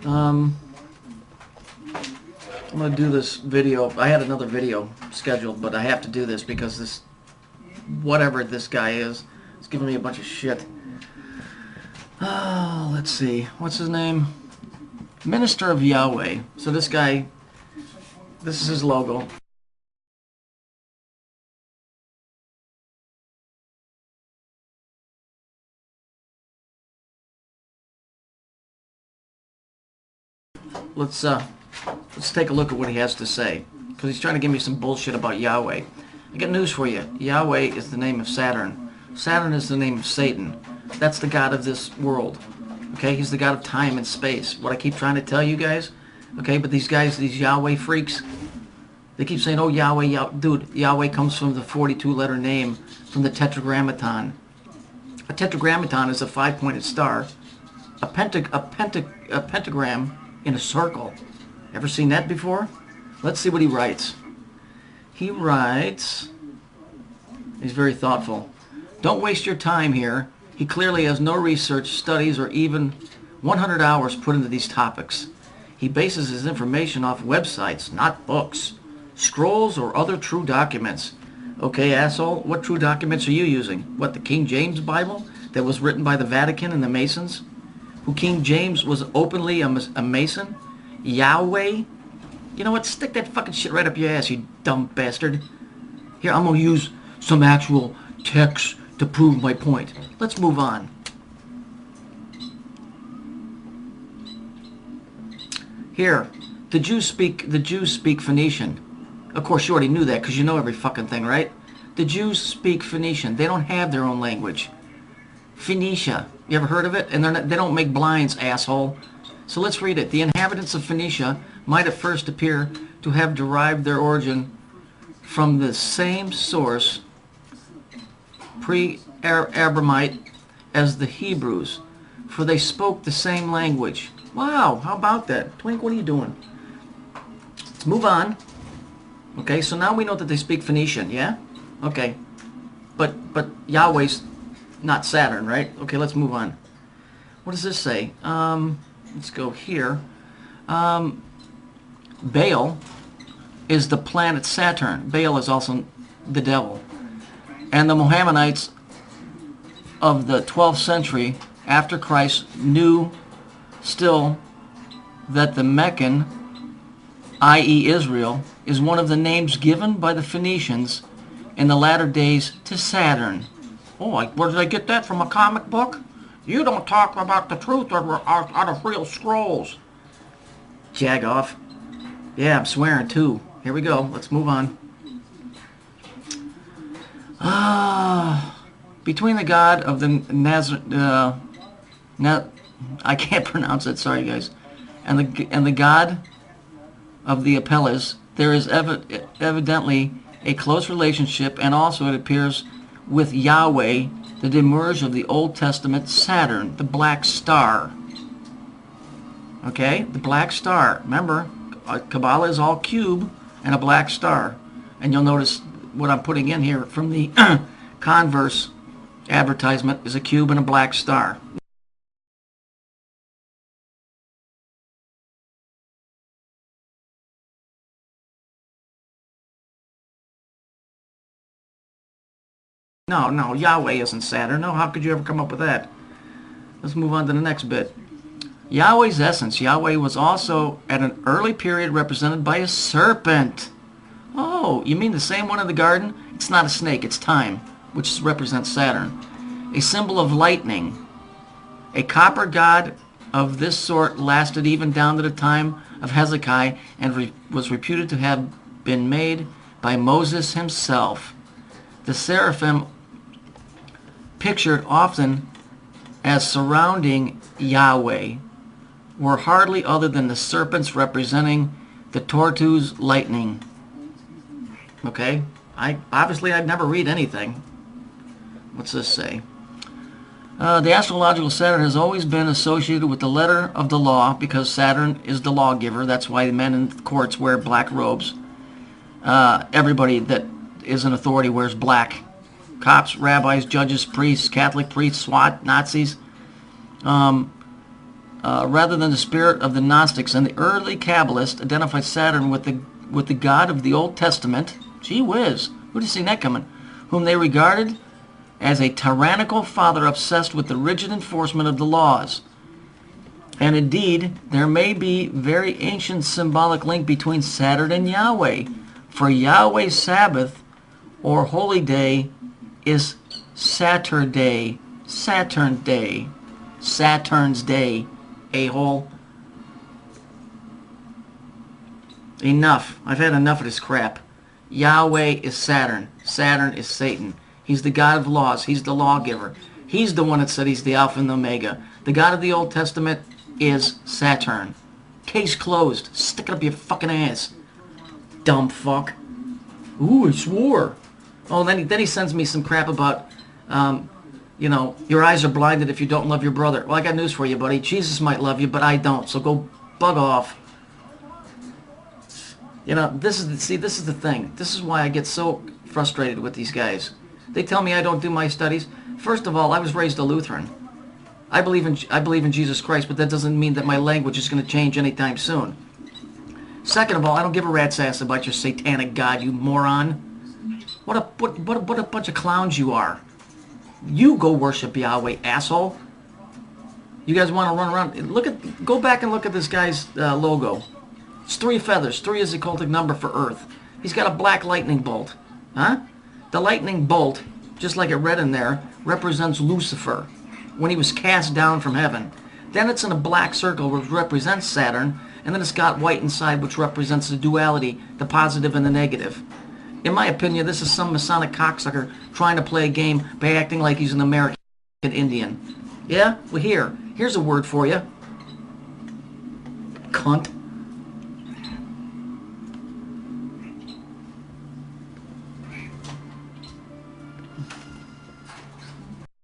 I'm going to do this video. I had another video scheduled, but I have to do this because this, whatever this guy is giving me a bunch of shit. Let's see. What's his name? Minister of Yahweh. So this guy, this is his logo. Let's take a look at what he has to say, because he's trying to give me some bullshit about Yahweh. I got news for you. Yahweh is the name of Saturn. Saturn is the name of Satan. That's the god of this world. Okay, he's the god of time and space. What I keep trying to tell you guys. Okay, but these guys, these Yahweh freaks, they keep saying, "Oh, Yahweh, dude." Yahweh comes from the 42-letter name from the Tetragrammaton. A tetragrammaton is a 5-pointed star. A pentagram in a circle. Ever seen that before? Let's see what he writes. He writes, he's very thoughtful. Don't waste your time here. He clearly has no research, studies, or even 100 hours put into these topics. He bases his information off websites, not books, scrolls, or other true documents. Okay, asshole, what true documents are you using? What, the King James Bible that was written by the Vatican and the Masons? Who King James was openly a Mason? Yahweh? You know what? Stick that fucking shit right up your ass, you dumb bastard. Here, I'm gonna use some actual text to prove my point. Let's move on. Here, the Jews speak Phoenician. Of course, you already knew that because you know every fucking thing, right? The Jews speak Phoenician. They don't have their own language. Phoenicia. You ever heard of it? And they don't make blinds, asshole. So let's read it. The inhabitants of Phoenicia might at first appear to have derived their origin from the same source, pre-Abramite, as the Hebrews, for they spoke the same language. Wow, how about that? Twink, what are you doing? Let's move on. Okay, so now we know that they speak Phoenician, yeah? Okay. But Yahweh's not Saturn, right? Okay, let's move on. What does this say? Let's go here. Baal is the planet Saturn. Baal is also the devil. And the Mohammedites of the 12th century after Christ knew still that the Meccan, i.e. Israel, is one of the names given by the Phoenicians in the latter days to Saturn. Oh, where did I get that? From a comic book? You don't talk about the truth out of real scrolls. Jag off. Yeah, I'm swearing too. Here we go. Let's move on. Between the god of the I can't pronounce it. Sorry, guys. And the god of the Apelles, there is evidently a close relationship, and also it appears with Yahweh, the demerge of the Old Testament Saturn, the black star. Okay, the black star. Remember, Kabbalah is all cube and a black star. And you'll notice what I'm putting in here from the Converse advertisement is a cube and a black star. No, Yahweh isn't Saturn. No, how could you ever come up with that? Let's move on to the next bit. Yahweh's essence. Yahweh was also at an early period represented by a serpent. Oh, you mean the same one in the garden? It's not a snake, it's time, which represents Saturn. A symbol of lightning. A copper god of this sort lasted even down to the time of Hezekiah and was reputed to have been made by Moses himself. The seraphim, pictured often as surrounding Yahweh, were hardly other than the serpents representing the tortoise lightning. Okay, obviously I'd never read anything. What's this say? The astrological Saturn has always been associated with the letter of the law because Saturn is the lawgiver. That's why the men in courts wear black robes. Everybody that is an authority wears black. Cops, rabbis, judges, priests, Catholic priests, SWAT, Nazis. rather than the spirit of the Gnostics, and the early Kabbalists identified Saturn with the God of the Old Testament. Gee whiz, who'd have seen that coming? Whom they regarded as a tyrannical father obsessed with the rigid enforcement of the laws. And indeed, there may be very ancient symbolic link between Saturn and Yahweh. For Yahweh's Sabbath or holy day is Saturday, Saturn Day, Saturn's Day, a-hole. Enough. I've had enough of this crap. Yahweh is Saturn. Saturn is Satan. He's the God of laws. He's the lawgiver. He's the one that said he's the Alpha and the Omega. The God of the Old Testament is Saturn. Case closed. Stick it up your fucking ass. Dumb fuck. Ooh, I swore. Oh, then he sends me some crap about, you know, your eyes are blinded if you don't love your brother. Well, I got news for you, buddy. Jesus might love you, but I don't. So go bug off. You know, this is the thing. This is why I get so frustrated with these guys. They tell me I don't do my studies. First of all, I was raised a Lutheran. I believe in Jesus Christ, but that doesn't mean that my language is going to change anytime soon. Second of all, I don't give a rat's ass about your satanic God, you moron. What a bunch of clowns you are. You go worship Yahweh, asshole. You guys want to run around? Go back and look at this guy's logo. It's 3 feathers. 3 is the occultic number for Earth. He's got a black lightning bolt. Huh? The lightning bolt, just like it read in there, represents Lucifer when he was cast down from heaven. Then it's in a black circle which represents Saturn, and then it's got white inside which represents the duality, the positive and the negative. In my opinion, this is some Masonic cocksucker trying to play a game by acting like he's an American Indian. Yeah? Well, here's a word for you. Cunt.